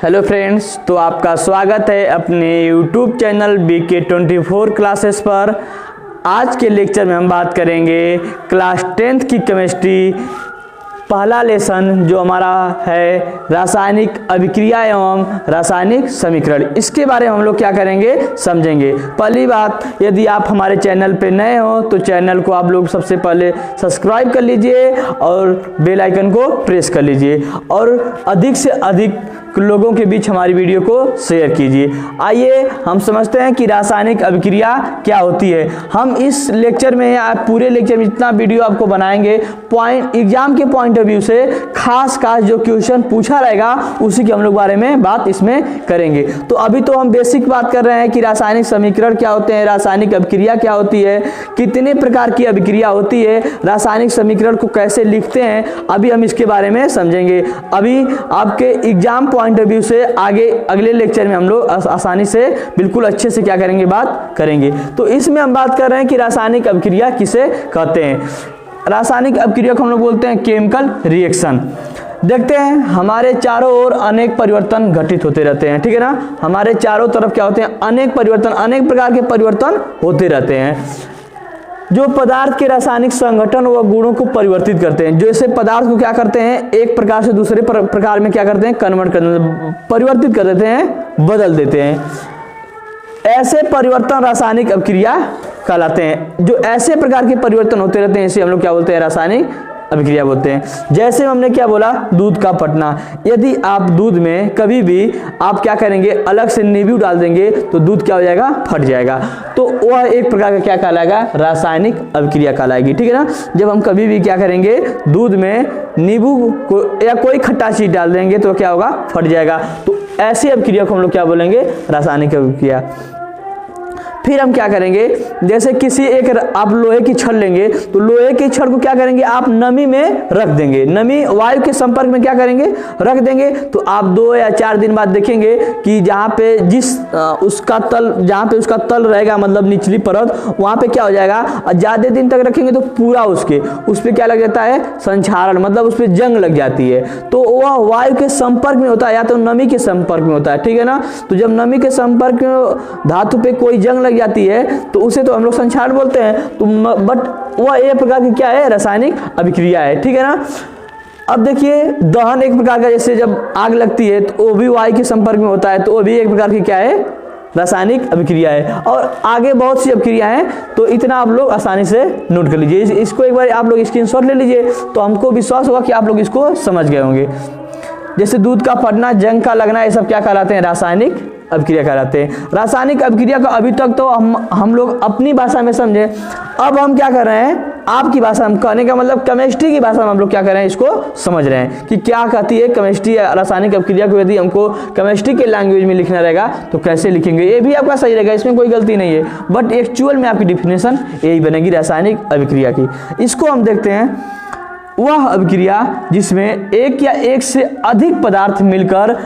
Hello friends, तो आपका स्वागत है अपने YouTube चैनल BK24 क्लासेस पर। आज के लेक्चर में हम बात करेंगे क्लास 10th की केमिस्ट्री पहला लेसन जो हमारा है रासायनिक अभिक्रिया एवं रासायनिक समीकरण। इसके बारे में हम लोग क्या करेंगे, समझेंगे। पहली बात, यदि आप हमारे चैनल पे नए हो तो चैनल को आप लोग सबसे पहले सब्सक्राइब कर लीजिए और बेल आइकन को प्रेस कर लीजिए और अधिक से अधिक लोगों के बीच हमारी वीडियो को शेयर कीजिए। आइए हम समझते हैं कि रासायनिक अभिक्रिया क्या होती है। हम इस लेक्चर में या पूरे लेक्चर में जितना वीडियो आपको बनाएंगे एग्जाम के पॉइंट ऑफ व्यू से खास जो क्वेश्चन पूछा रहेगा उसी के हम लोग बारे में बात इसमें करेंगे। तो अभी तो हम बेसिक बात कर रहे हैं कि रासायनिक समीकरण क्या होते हैं, रासायनिक अभिक्रिया क्या होती है, कितने प्रकार की अभिक्रिया होती है, रासायनिक समीकरण को कैसे लिखते हैं, अभी हम इसके बारे में समझेंगे। अभी आपके एग्जाम पॉइंट ऑफ व्यू से आगे अगले लेक्चर में हम लोग आसानी से बिल्कुल अच्छे से क्या करेंगे, बात करेंगे। तो इसमें हम बात कर रहे हैं कि रासायनिक अभिक्रिया किसे कहते हैं। रासायनिक अभिक्रिया को हम लोग बोलते हैं केमिकल रिएक्शन। देखते हैं हमारे चारों ओर अनेक परिवर्तन घटित होते रहते हैं, ठीक है ना। हमारे चारों तरफ क्या होते हैं, अनेक परिवर्तन, अनेक प्रकार के परिवर्तन होते रहते हैं जो पदार्थ के रासायनिक संगठन व गुणों को परिवर्तित करते हैं। जैसे पदार्थ को क्या करते हैं, एक प्रकार से दूसरे प्रकार में क्या करते हैं, कन्वर्ट कर परिवर्तित कर देते हैं, बदल देते हैं। ऐसे परिवर्तन रासायनिक अभिक्रिया कहलाते हैं। जो ऐसे प्रकार के परिवर्तन होते रहते हैं इसे हम लोग क्या बोलते हैं, रासायनिक अभिक्रिया बोलते हैं। जैसे हमने क्या बोला, दूध का फटना। यदि आप दूध में कभी भी आप क्या करेंगे, अलग से नींबू डाल देंगे तो दूध क्या हो जाएगा, फट जाएगा। तो वह एक प्रकार का क्या कहलाएगा, रासायनिक अभिक्रिया कहलाएगी, ठीक है ना। जब हम कभी भी क्या करेंगे, दूध में नींबू को या कोई खट्टा चीज डाल देंगे तो क्या होगा, फट जाएगा। तो ऐसी अभिक्रिया को हम लोग क्या बोलेंगे, रासायनिक अभिक्रिया। फिर हम क्या करेंगे, जैसे किसी एक आप लोहे की छड़ लेंगे तो लोहे की छड़ को क्या करेंगे, आप नमी में रख देंगे, नमी वायु के संपर्क में क्या करेंगे, रख देंगे। तो आप 2 या 4 दिन बाद देखेंगे कि जहाँ पे उसका तल रहेगा, मतलब निचली परत, वहाँ पे क्या हो जाएगा, ज्यादा दिन तक रखेंगे तो पूरा उस पर क्या लग जाता है, संक्षारण, मतलब उस पर जंग लग जाती है। तो वह वायु के संपर्क में होता है या तो नमी के संपर्क में होता है, ठीक है ना। तो जब नमी के संपर्क में धातु पे कोई जंग जाती है तो उसे तो हम लोग संक्षारण बोलते हैं। तो बट वह एक प्रकार की क्या है, रासायनिक अभिक्रिया है, ठीक है ना। अब देखिए दहन एक प्रकार का, जैसे जब आग लगती है तो वो भी वायु के संपर्क में होता है, तो वो भी एक प्रकार की क्या है, रासायनिक अभिक्रिया है। और आगे बहुत सी अभिक्रिया हैं, तो इतना आप लोग आसानी से नोट कर लीजिए। इसको एक बार आप लोग स्क्रीनशॉट ले लीजिए तो हमको विश्वास होगा कि आप लोग इसको समझ गए होंगे। जैसे दूध का फटना, जंग का लगना, ये सब क्या कहलाते हैं, रासायनिक अभिक्रिया कहलाते हैं। रासायनिक अभिक्रिया को अभी तक तो हम लोग अपनी भाषा में समझे। अब हम क्या कर रहे हैं, आपकी भाषा में, कहने का मतलब केमिस्ट्री की भाषा में हम लोग क्या कर रहे हैं, इसको समझ रहे हैं कि क्या कहती है केमिस्ट्री। रासायनिक अभिक्रिया को यदि हमको केमिस्ट्री के लैंग्वेज में लिखना रहेगा तो कैसे लिखेंगे, ये भी आपका सही रहेगा, इसमें कोई गलती नहीं है। बट एक्चुअल में आपकी डिफिनेशन यही बनेगी रासायनिक अभिक्रिया की। इसको हम देखते हैं, वह अभिक्रिया जिसमें एक या एक से अधिक पदार्थ मिलकर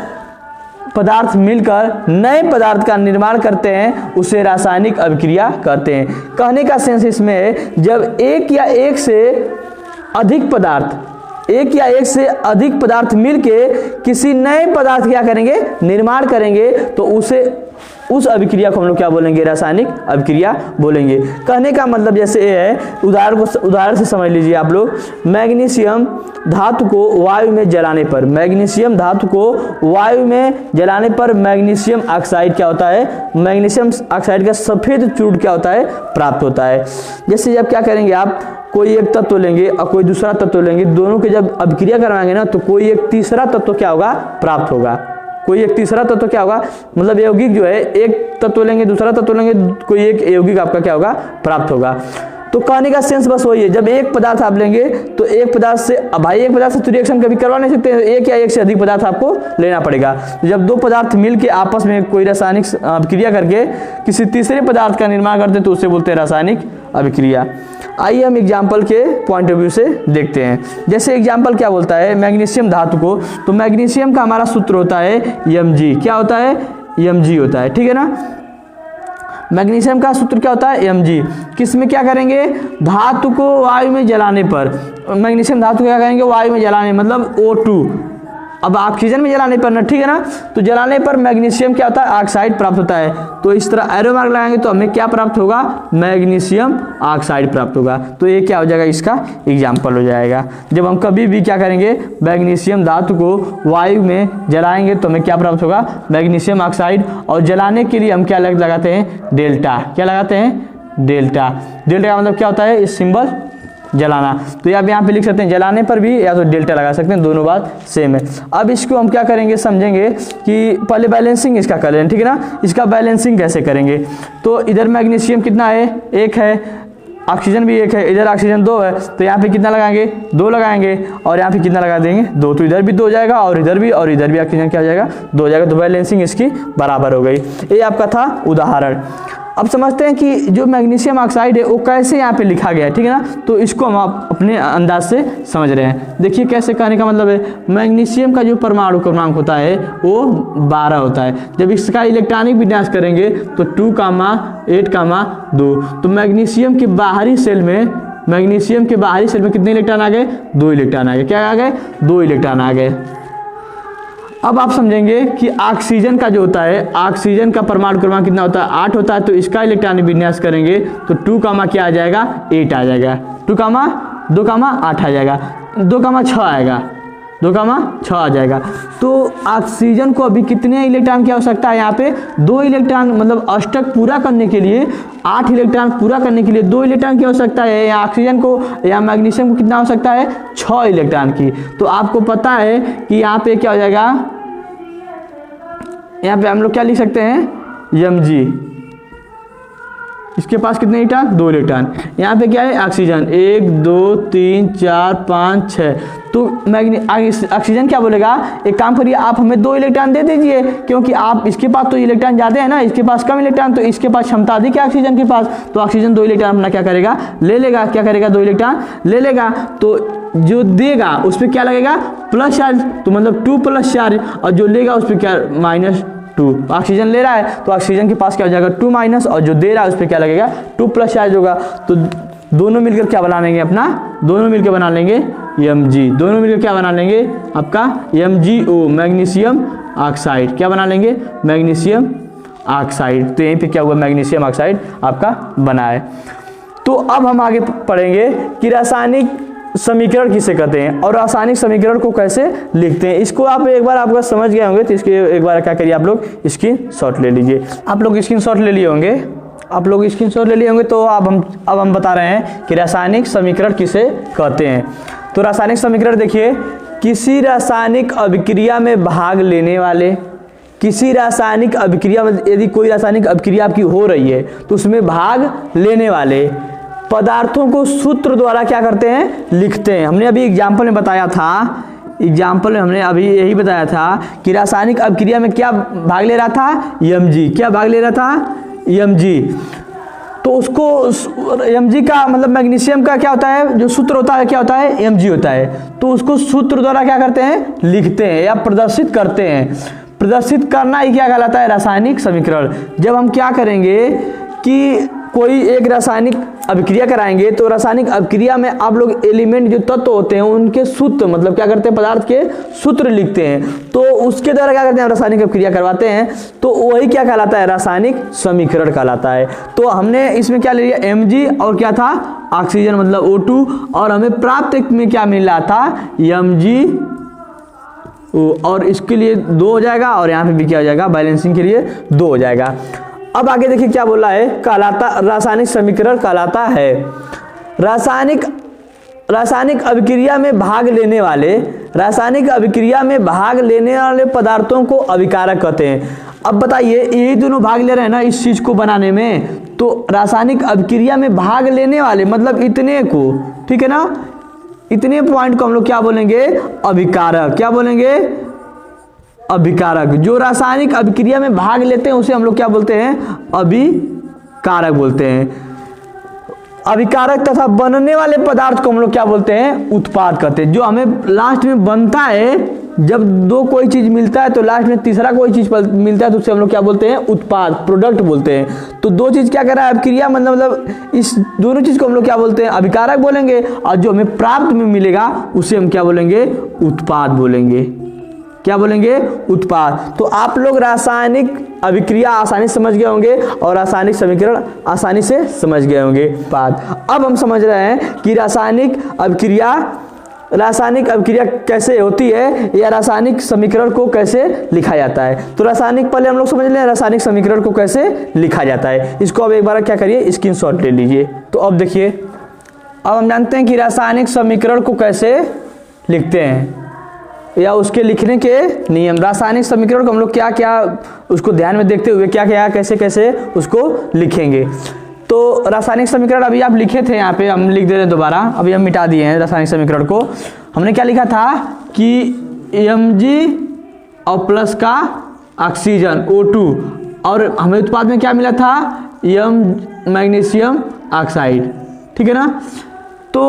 नए पदार्थ का निर्माण करते हैं उसे रासायनिक अभिक्रिया कहते हैं। कहने का सेंस इसमें है, जब एक या एक से अधिक पदार्थ मिलके किसी नए पदार्थ क्या करेंगे, निर्माण करेंगे, तो उस अभिक्रिया को हम लोग क्या बोलेंगे, रासायनिक अभिक्रिया बोलेंगे। कहने का मतलब जैसे ये है, उदाहरण से समझ लीजिए आप लोग। मैग्नीशियम धातु को वायु में जलाने पर, मैग्नीशियम ऑक्साइड क्या होता है, मैग्नीशियम ऑक्साइड का सफेद चूर्ण क्या होता है, प्राप्त होता है। जैसे जब क्या करेंगे, आप कोई एक तत्व लेंगे और कोई दूसरा तत्व लेंगे, दोनों के जब अभिक्रिया करवाएंगे ना तो कोई एक तीसरा तत्व क्या होगा, प्राप्त होगा। कोई एक तीसरा तत्व क्या होगा, मतलब यौगिक जो है, एक तत्व लेंगे दूसरा तत्व लेंगे, कोई एक यौगिक आपका क्या होगा, प्राप्त होगा। तो कहने का सेंस बस वही है, जब एक पदार्थ आप लेंगे तो एक पदार्थ से, भाई एक पदार्थ से तो रिएक्शन कभी करवा नहीं सकते, एक या एक से अधिक पदार्थ आपको लेना पड़ेगा। तो जब 2 पदार्थ मिलके आपस में कोई रासायनिक अभिक्रिया करके किसी तीसरे पदार्थ का निर्माण करते हैं तो उसे बोलते हैं रासायनिक अभिक्रिया। आइए हम एग्जाम्पल के पॉइंट ऑफ व्यू से देखते हैं। जैसे एग्जाम्पल क्या बोलता है, मैग्नीशियम धातु को, तो मैग्नीशियम का हमारा सूत्र होता है Mg। क्या होता है, Mg होता है, ठीक है ना। मैग्नीशियम का सूत्र क्या होता है, Mg। किस में क्या करेंगे, धातु को वायु में जलाने पर, मैग्नीशियम धातु को क्या करेंगे, वायु में जलाने, मतलब O2 अब ऑक्सीजन में जलाने पर ना, ठीक है ना, तो जलाने पर मैग्नीशियम क्या होता है, ऑक्साइड प्राप्त होता है। तो इस तरह एरो मार्क लगाएंगे तो हमें क्या प्राप्त होगा, मैग्नीशियम ऑक्साइड प्राप्त होगा। तो ये क्या हो जाएगा, इसका एग्जाम्पल हो जाएगा। जब हम कभी भी क्या करेंगे, मैग्नीशियम धातु को वायु में जलाएंगे तो हमें क्या प्राप्त होगा, मैग्नीशियम ऑक्साइड। और जलाने के लिए हम क्या लगाते हैं, डेल्टा। क्या लगाते हैं, डेल्टा। डेल्टा का मतलब क्या होता है, इस सिंबल जलाना। तो आप यहाँ पे लिख सकते हैं जलाने पर भी, या तो डेल्टा लगा सकते हैं, दोनों बात सेम है। अब इसको हम क्या करेंगे, समझेंगे कि पहले बैलेंसिंग इसका कर लें, ठीक है ना। इसका बैलेंसिंग कैसे करेंगे, तो इधर मैग्नीशियम कितना है, 1 है, ऑक्सीजन भी 1 है, इधर ऑक्सीजन 2 है, तो यहाँ पे कितना लगाएंगे, 2 लगाएंगे, और यहाँ पे कितना लगा देंगे, 2। तो इधर भी 2 जाएगा और इधर भी ऑक्सीजन क्या हो जाएगा, 2 हो जाएगा। तो बैलेंसिंग इसकी बराबर हो गई। ये आपका था उदाहरण। अब समझते हैं कि जो मैग्नीशियम ऑक्साइड है वो कैसे यहाँ पे लिखा गया है, ठीक है ना। तो इसको हम अपने अंदाज से समझ रहे हैं। देखिए कैसे कहने का मतलब है, मैग्नीशियम का जो परमाणु क्रमांक होता है वो 12 होता है। जब इसका इलेक्ट्रॉनिक विन्यास करेंगे तो 2,8,2। तो मैग्नीशियम के बाहरी सेल में कितने इलेक्ट्रॉन आ गए, 2 इलेक्ट्रॉन आ गए। क्या आ गए, 2 इलेक्ट्रॉन आ गए। अब आप समझेंगे कि ऑक्सीजन का जो होता है, ऑक्सीजन का परमाणु क्रमांक कितना होता है, 8 होता है। तो इसका इलेक्ट्रॉनिक विन्यास करेंगे तो 2, क्या आ जाएगा, 8 आ जाएगा। 2, 8 आ जाएगा। 2, 6 आएगा। 2, 6 आ जाएगा। तो ऑक्सीजन को अभी कितने इलेक्ट्रॉन की आवश्यकता है, यहाँ पे 2 इलेक्ट्रॉन, मतलब अष्टक पूरा करने के लिए, 8 इलेक्ट्रॉन पूरा करने के लिए 2 इलेक्ट्रॉन की आवश्यकता है। या ऑक्सीजन को या मैग्नीशियम को कितना आवश्यकता है, 6 इलेक्ट्रॉन की। तो आपको पता है कि यहाँ पे क्या हो जाएगा, यहाँ पे हम लोग क्या लिख सकते हैं, Mg। इसके पास कितने इलेक्ट्रॉन, 2 इलेक्ट्रॉन। यहाँ पे क्या है, ऑक्सीजन 1 2 3 4 5 6। तो ऑक्सीजन क्या बोलेगा, एक काम करिए, आप हमें 2 इलेक्ट्रॉन दे दीजिए, क्योंकि आप इसके पास तो इलेक्ट्रॉन ज़्यादा है ना, इसके पास कम इलेक्ट्रॉन, तो इसके पास क्षमता अधिक है ऑक्सीजन के पास। तो ऑक्सीजन 2 इलेक्ट्रॉन अपना क्या करेगा, ले लेगा। क्या करेगा, 2 इलेक्ट्रॉन ले लेगा। तो जो देगा उस पर क्या लगेगा, प्लस चार्ज, तो मतलब 2 प्लस चार्ज, और जो लेगा उस पर क्या, -2। ऑक्सीजन ले रहा है तो ऑक्सीजन के पास क्या हो जाएगा, 2-, और जो दे रहा है उस पर क्या लगेगा, 2 प्लस चार्ज होगा। तो दोनों मिलकर क्या बना लेंगे अपना, दोनों मिलकर बना लेंगे Mg। दोनों मिलकर क्या बना लेंगे, आपका MgO, मैग्नीशियम ऑक्साइड। क्या बना लेंगे, मैग्नीशियम ऑक्साइड। तो यहीं पे क्या हुआ, मैग्नीशियम ऑक्साइड आपका बना है। तो अब हम आगे पढ़ेंगे कि रासायनिक समीकरण किसे कहते हैं और रासायनिक समीकरण को कैसे लिखते हैं। इसको आप एक बार आपका समझ गए होंगे तो इसके एक बार क्या करिए, आप लोग स्क्रीनशॉट ले लीजिए। आप लोग स्क्रीनशॉट ले लिए होंगे, तो अब हम बता रहे हैं कि रासायनिक समीकरण किसे कहते हैं। तो रासायनिक समीकरण देखिए, किसी रासायनिक अभिक्रिया में भाग लेने वाले, किसी रासायनिक अभिक्रिया में यदि कोई रासायनिक अभिक्रिया आपकी हो रही है तो उसमें भाग लेने वाले पदार्थों को सूत्र द्वारा क्या करते हैं, लिखते हैं। हमने अभी एग्जाम्पल में बताया था, हमने अभी यही बताया था कि रासायनिक अभिक्रिया में क्या भाग ले रहा था, Mg। क्या भाग ले रहा था, Mg। तो उसको Mg का मतलब मैग्नीशियम का क्या होता है, जो सूत्र होता है क्या होता है, Mg होता है। तो उसको सूत्र द्वारा क्या करते हैं, लिखते हैं या प्रदर्शित करते हैं। प्रदर्शित करना ही क्या कहलाता है, रासायनिक समीकरण। जब हम क्या करेंगे कि कोई एक रासायनिक अभिक्रिया कराएंगे तो रासायनिक अभिक्रिया में आप लोग एलिमेंट जो तत्व होते हैं उनके सूत्र, मतलब क्या करते हैं, पदार्थ के सूत्र लिखते हैं। तो उसके द्वारा क्या करते हैं, रासायनिक अभिक्रिया करवाते हैं। तो वही क्या कहलाता है, रासायनिक समीकरण कहलाता है। तो हमने इसमें क्या ले लिया, Mg, और क्या था, ऑक्सीजन मतलब O2, और हमें प्राप्त में क्या मिल रहा था, Mg, और इसके लिए 2 हो जाएगा, और यहाँ पे भी क्या हो जाएगा, बैलेंसिंग के लिए 2 हो जाएगा। अब आगे देखिए क्या बोला है, कहलाता, रासायनिक समीकरण कहलाता है रासायनिक अभिक्रिया में भाग लेने वाले, रासायनिक अभिक्रिया में भाग लेने वाले पदार्थों को अभिकारक कहते हैं। अब बताइए, यही दोनों भाग ले रहे हैं ना इस चीज को बनाने में, तो रासायनिक अभिक्रिया में भाग लेने वाले मतलब इतने को, ठीक है ना, इतने पॉइंट को हम लोग क्या बोलेंगे, अभिकारक। क्या बोलेंगे, अभिकारक। जो रासायनिक अभिक्रिया में भाग लेते हैं उसे हम लोग क्या बोलते हैं, अभिकारक बोलते हैं। अभिकारक तथा बनने वाले पदार्थ को हम लोग क्या बोलते हैं, उत्पाद कहते हैं। जो हमें लास्ट में बनता है, जब 2 कोई चीज मिलता है तो लास्ट में तीसरा कोई चीज मिलता है तो उसे हम लोग क्या बोलते हैं, उत्पाद, प्रोडक्ट बोलते हैं। तो 2 चीज क्या कर रहा है, अभिक्रिया मतलब इस दोनों चीज को हम लोग क्या बोलते हैं, अभिकारक बोलेंगे, और जो हमें प्राप्त में मिलेगा उसे हम क्या बोलेंगे, उत्पाद बोलेंगे। क्या बोलेंगे, उत्पाद। तो आप लोग रासायनिक अभिक्रिया आसानी से समझ गए होंगे और रासायनिक समीकरण आसानी से समझ गए होंगे। उत्पाद। अब हम समझ रहे हैं कि रासायनिक अभिक्रिया कैसे होती है या रासायनिक समीकरण को कैसे लिखा जाता है। तो रासायनिक पहले हम लोग समझ लें रासायनिक समीकरण को कैसे लिखा जाता है। इसको अब एक बार क्या करिए, स्क्रीनशॉट ले लीजिए। तो अब देखिए, अब हम जानते हैं कि रासायनिक समीकरण को कैसे लिखते हैं या उसके लिखने के नियम। रासायनिक समीकरण को हम लोग क्या क्या उसको ध्यान में देखते हुए क्या क्या कैसे कैसे उसको लिखेंगे। तो रासायनिक समीकरण अभी आप लिखे थे, यहाँ पे हम लिख दे रहे हैं दोबारा, अभी हम मिटा दिए हैं रासायनिक समीकरण को। हमने क्या लिखा था कि Mg और प्लस का ऑक्सीजन O2 और हमें उत्पाद में क्या मिला था, मैग्नीशियम ऑक्साइड, ठीक है ना। तो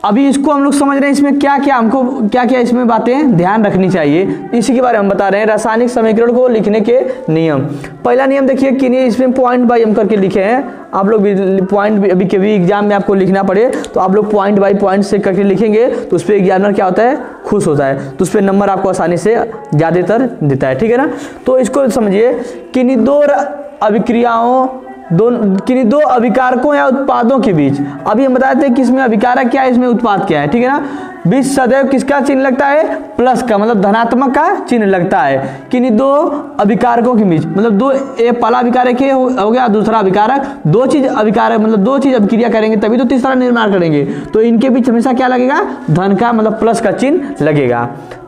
अभी इसको हम लोग समझ रहे हैं इसमें क्या क्या हमको क्या क्या इसमें बातें ध्यान रखनी चाहिए, इसी के बारे में हम बता रहे हैं। रासायनिक समीकरण को लिखने के नियम। पहला नियम देखिए कि इसमें पॉइंट बाय हम करके लिखे हैं। आप लोग भी पॉइंट अभी कभी एग्जाम में आपको लिखना पड़े तो आप लोग पॉइंट बाय पॉइंट से करके लिखेंगे तो उस पर एग्जामिनर क्या होता है, खुश होता है, तो उस पर नंबर आपको आसानी से ज़्यादातर देता है, ठीक है ना। तो इसको समझिए कि दो अभिकारकों या उत्पादों के बीच, अभी हम बताते हैं कि इसमें अभिकारक क्या है, इसमें उत्पाद क्या है, ठीक है ना। बीच सदैव किसका चिन्ह लगता है, प्लस का, मतलब धनात्मक का चिन्ह लगता है। किन्हीं दो अभिकारकों के बीच, मतलब दो, एक पहला अभिकारक हो गया, दूसरा अभिकारक, दो चीज अभिकारक मतलब दो चीज अभिक्रिया करेंगे तभी तो तीसरा निर्माण करेंगे। तो इनके बीच हमेशा क्या लगेगा, धन का मतलब प्लस का चिन्ह लगेगा।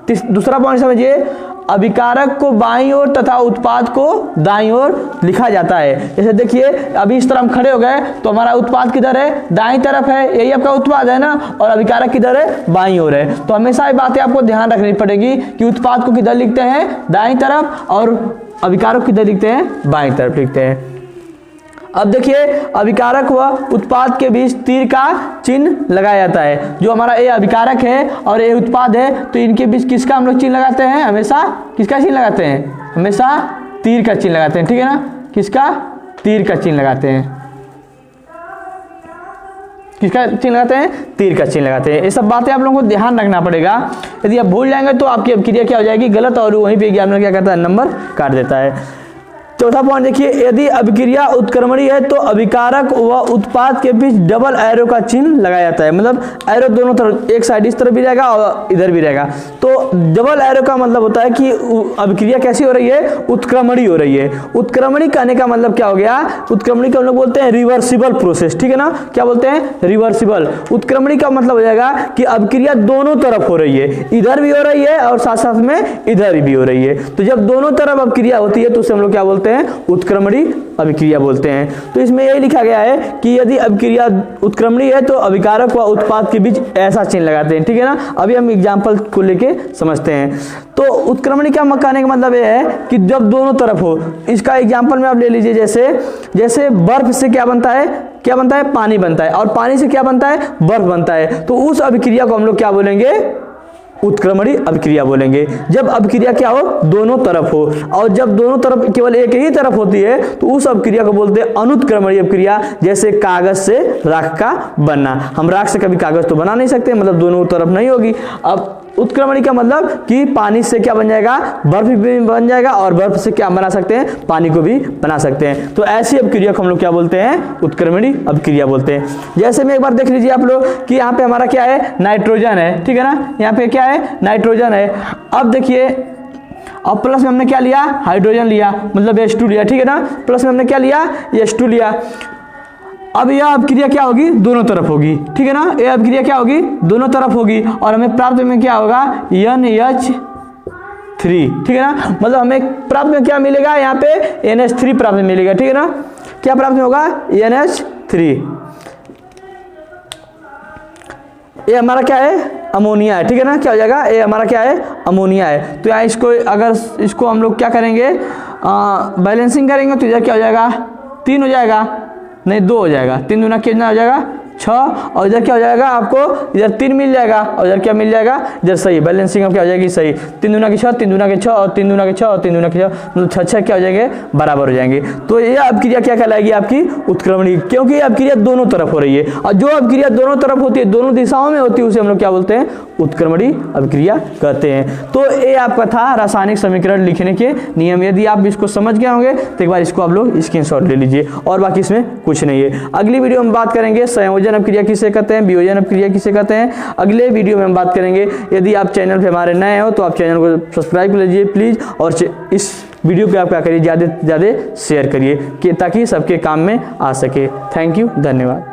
दूसरा पॉइंट समझिए, अभिकारक को बाईं ओर तथा उत्पाद को दाईं ओर लिखा जाता है। जैसे देखिए अभी इस तरह हम खड़े हो गए तो हमारा उत्पाद किधर है, दाईं तरफ है, यही आपका उत्पाद है ना, और अभिकारक किधर है, बाईं ओर है। तो हमेशा ये बातें आपको ध्यान रखनी पड़ेगी कि उत्पाद को किधर लिखते हैं, दाईं तरफ, और अभिकारक किधर लिखते हैं, बाईं तरफ लिखते हैं। अब देखिए अभिकारक व उत्पाद के बीच तीर का चिन्ह लगाया जाता है। जो हमारा ये अभिकारक है और ये उत्पाद है तो इनके बीच किसका हम लोग चिन्ह लगाते हैं, हमेशा किसका चिन्ह लगाते हैं, हमेशा तीर का चिन्ह लगाते हैं, ठीक है ना। किसका, तीर का चिन्ह लगाते हैं। किसका चिन्ह लगाते हैं, तीर का चिन्ह लगाते हैं। ये सब बातें आप लोगों को ध्यान रखना पड़ेगा। यदि आप भूल जाएंगे तो आपकी अभिक्रिया क्या हो जाएगी, गलत, और वहीं पे एग्जामिनर क्या करता है, नंबर काट देता है। चौथा पॉइंट देखिए, यदि अभिक्रिया उत्क्रमणी है तो अभिकारक व उत्पाद के बीच डबल एरो का चिन्ह लगाया जाता है। मतलब एरो दोनों तरफ, एक साइड इस तरफ भी रहेगा और इधर भी रहेगा। तो डबल एरो का मतलब होता है कि अभिक्रिया कैसी हो रही है, उत्क्रमणी हो रही है। उत्क्रमणी कहने का मतलब क्या हो गया, उत्क्रमणी को हम लोग बोलते हैं रिवर्सिबल प्रोसेस, ठीक है ना। क्या बोलते हैं, रिवर्सिबल। उत्क्रमणी का मतलब हो जाएगा कि अभिक्रिया दोनों तरफ हो रही है, इधर भी हो रही है और साथ साथ में इधर भी हो रही है। तो जब दोनों तरफ अभिक्रिया होती है तो उसे हम लोग क्या बोलते हैं, उत्क्रमणी अभिक्रिया बोलते हैं। तो इसमें यही लिखा गया है कि यदि अभिक्रिया उत्क्रमणी है तो अभिकारक व उत्पाद के बीच ऐसा चिन्ह लगाते हैं, ठीक है ना। अभी हम एग्जांपल को लेके समझते हैं। तो उत्क्रमणी का कहने का मतलब यह है कि जब दोनों तरफ हो। इसका एग्जांपल में आप ले लीजिए, जैसे बर्फ से क्या बनता है, पानी बनता है, और पानी से क्या बनता है, बर्फ बनता है। तो उस अभिक्रिया को हम लोग क्या बोलेंगे, उत्क्रमणी अभिक्रिया बोलेंगे। जब अभिक्रिया क्या हो, दोनों तरफ हो, और जब दोनों तरफ केवल एक ही तरफ होती है तो उस अभिक्रिया को बोलते हैं अनुत्क्रमणी अभिक्रिया। जैसे कागज से राख का बनना, हम राख से कभी कागज तो बना नहीं सकते, मतलब दोनों तरफ नहीं होगी। अब उत्क्रमणी का मतलब कि पानी से क्या बन जाएगा, बर्फ भी बन जाएगा, और बर्फ से क्या बना सकते हैं, पानी को भी बना सकते हैं। तो ऐसी अभिक्रिया को हम लोग क्या बोलते हैं, उत्क्रमणी अभिक्रिया बोलते हैं। जैसे में एक बार देख लीजिए आप लोग कि यहाँ पे हमारा क्या है, नाइट्रोजन है, ठीक है ना। यहाँ पे क्या है, नाइट्रोजन है। अब देखिए, अब प्लस में हमने क्या लिया, हाइड्रोजन लिया, मतलब H2 लिया, ठीक है ना। प्लस में हमने क्या लिया, H2 लिया। अब यह अभिक्रिया क्या होगी, दोनों तरफ होगी, ठीक है ना। यह अभिक्रिया क्या होगी, दोनों तरफ होगी, और हमें प्राप्त में क्या होगा, NH3, ठीक है ना। मतलब हमें प्राप्त में क्या मिलेगा, यहाँ पे NH3 प्राप्त में मिलेगा, ठीक है ना। क्या प्राप्त में होगा, NH3। ये हमारा क्या है, अमोनिया है, ठीक है ना। क्या हो जाएगा, ये हमारा क्या है, अमोनिया है। तो यहाँ इसको अगर इसको हम लोग क्या करेंगे, बैलेंसिंग करेंगे तो इधर क्या हो जाएगा, 3 हो जाएगा, नहीं 2 हो जाएगा, 3 दूना कितना हो जाएगा, 6 और इधर क्या हो जाएगा आपको, इधर 3 मिल जाएगा और इधर क्या मिल जाएगा, इधर सही बैलेंसिंग क्या हो जाएगी सही। 3 दूना के 6, 3 दूना के 6 और 3 दूना के 6 और 3 दूना के 6, मतलब 6 क्या हो जाएंगे, बराबर हो जाएंगे। तो ये अपक्रिया क्या कहलाएगी, आपकी उत्क्रमणी, क्योंकि अपक्रिया दोनों तरफ हो रही है और जो अपक्रिया दोनों तरफ होती है, दोनों दिशाओं में होती है, उसे हम लोग क्या बोलते हैं, उत्क्रमणी अपक्रिया कहते हैं। तो ये आपका था रासायनिक समीकरण लिखने के नियम। यदि आप इसको समझ गए होंगे तो एक बार इसको आप लोग स्क्रीनशॉट ले लीजिए, और बाकी इसमें कुछ नहीं है। अगली वीडियो में बात करेंगे संयोजन अपक्रिया किसे कहते हैं, वियोजन अपक्रिया किसे कहते हैं, अगले वीडियो में हम बात करेंगे। यदि आप चैनल पे हमारे नए हो तो आप चैनल को सब्सक्राइब कर लीजिए प्लीज, और इस वीडियो पे आप क्या करिए, ज़्यादा से ज़्यादा शेयर करिए कि ताकि सबके काम में आ सके। थैंक यू, धन्यवाद।